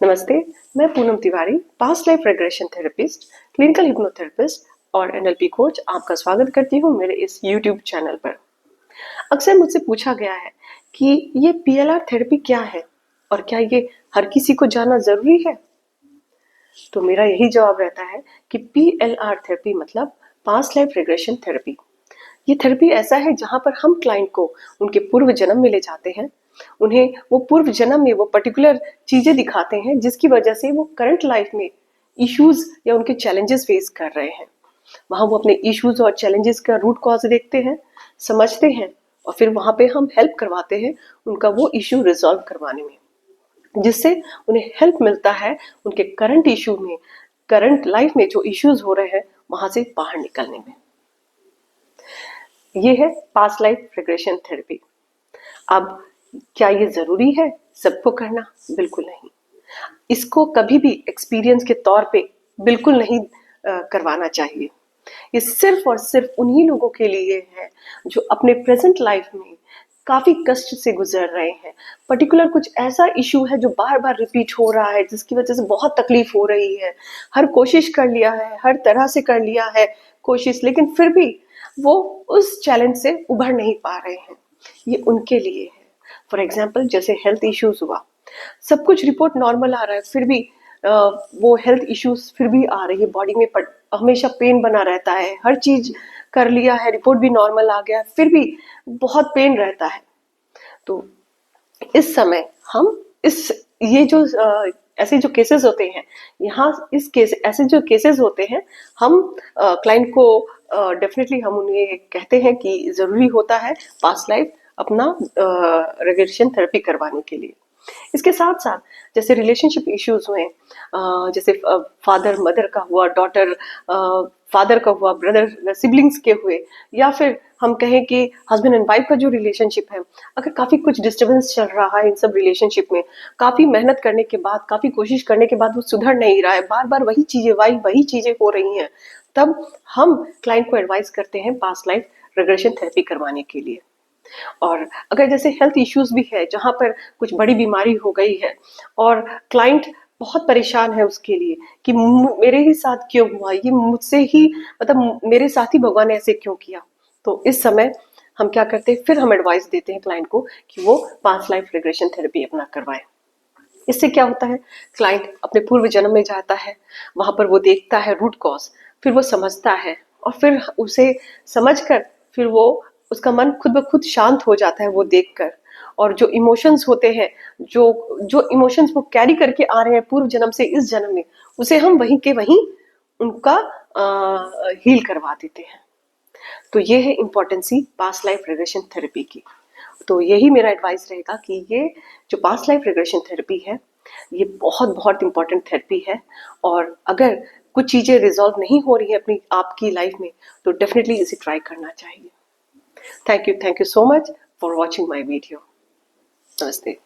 नमस्ते, मैं Poonam Tiwari, past life regression therapist, clinical hypnotherapist और एनएलपी कोच आपका स्वागत करती हूँ मेरे इस यूट्यूब चैनल पर। अक्सर मुझसे पूछा गया है कि ये पीएलआर थेरेपी क्या है और क्या ये हर किसी को जानना जरूरी है। तो मेरा यही जवाब रहता है कि पीएलआर थेरेपी मतलब पास्ट लाइफ रेग्रेशन थेरेपी। ये थेरेपी ऐसा है जहां पर हम क्लाइंट को उनके पूर्व जन्म में ले जाते हैं, उन्हें वो पूर्व जन्म में वो पर्टिकुलर चीजें दिखाते हैं जिसकी वजह से वो करंट लाइफ में इश्यूज या उनके चैलेंजेस फेस कर रहे हैं। वहां वो अपने इश्यूज और चैलेंजेस का रूट कॉज देखते हैं, समझते हैं और फिर वहां पे हम हेल्प करवाते हैं उनका वो इश्यू रिजॉल्व करवाने में, जिससे उन्हें हेल्प मिलता है उनके करंट इश्यू में, करंट लाइफ में जो इश्यूज हो रहे हैं वहां से बाहर निकलने में। ये है पास्ट लाइफ रिग्रेशन थेरेपी। अब क्या ये जरूरी है सबको करना? बिल्कुल नहीं। इसको कभी भी एक्सपीरियंस के तौर पे बिल्कुल नहीं करवाना चाहिए। ये सिर्फ और सिर्फ उन्हीं लोगों के लिए है जो अपने प्रेजेंट लाइफ में काफी कष्ट से गुजर रहे हैं। पर्टिकुलर कुछ ऐसा इशू है जो बार बार रिपीट हो रहा है, जिसकी वजह से बहुत तकलीफ हो रही है। हर कोशिश कर लिया है, हर तरह से कर लिया है कोशिश, लेकिन फिर भी वो उस चैलेंज से उभर नहीं पा रहे हैं। ये उनके लिए है। फॉर एग्जाम्पल जैसे हेल्थ इश्यूज हुआ, सब कुछ रिपोर्ट नॉर्मल आ रहा है, फिर भी वो हेल्थ इश्यूज फिर भी आ रही है बॉडी में, हमेशा पेन बना रहता है। हर चीज कर लिया है, रिपोर्ट भी नॉर्मल आ गया, फिर भी बहुत पेन रहता है। तो इस समय हम इस ये जो ऐसे जो केसेस होते हैं, यहाँ इस केस ऐसे जो केसेस होते हैं, हम क्लाइंट को डेफिनेटली हम उन्हें कहते हैं कि जरूरी होता है पास्ट लाइफ अपना रेग्रेशन थेरेपी करवाने के लिए। इसके साथ साथ जैसे रिलेशनशिप इश्यूज हुए, जैसे फादर मदर का हुआ, डॉटर फादर का हुआ, ब्रदर सिबलिंग्स के हुए, या फिर हम कहें कि हस्बैंड एंड वाइफ का जो रिलेशनशिप है, अगर काफी कुछ डिस्टर्बेंस चल रहा है इन सब रिलेशनशिप में, काफी मेहनत करने के बाद, काफी कोशिश करने के बाद वो सुधर नहीं रहा है, बार बार वही चीजें हो रही हैं, तब हम क्लाइंट को एडवाइस करते हैं पास्ट लाइफ रेग्रेशन थेरेपी करवाने के लिए। और अगर जैसे हेल्थ इश्यूज भी है जहां पर कुछ बड़ी बीमारी हो गई है और क्लाइंट बहुत परेशान है उसके लिए कि मेरे ही साथ क्यों हुआ, ये मुझसे ही, मतलब मेरे साथ ही भगवान ने ऐसे क्यों किया, तो इस समय हम क्या करते हैं, फिर हम एडवाइस देते हैं क्लाइंट को कि वो पास्ट लाइफ रिग्रेशन थेरेपी अपना करवाए। इससे क्या होता है, क्लाइंट अपने पूर्व जन्म में जाता है, वहां पर वो देखता है रूट कॉज, फिर वो समझता है और फिर उसे समझकर फिर वो, उसका मन खुद ब खुद शांत हो जाता है वो देखकर। और जो इमोशंस होते हैं, जो जो इमोशंस वो कैरी करके आ रहे हैं पूर्व जन्म से इस जन्म में, उसे हम वहीं के वहीं उनका हील करवा देते हैं। तो ये है impotency past life regression therapy की। तो यही मेरा एडवाइस रहेगा कि ये जो पास्ट लाइफ रिग्रेशन थेरेपी है, ये बहुत बहुत इंपॉर्टेंट थेरेपी है। और अगर कुछ चीजें रिजॉल्व नहीं हो रही है अपनी आपकी लाइफ में, तो डेफिनेटली इसे ट्राई करना चाहिए। Thank you so much for watching my video. नमस्ते।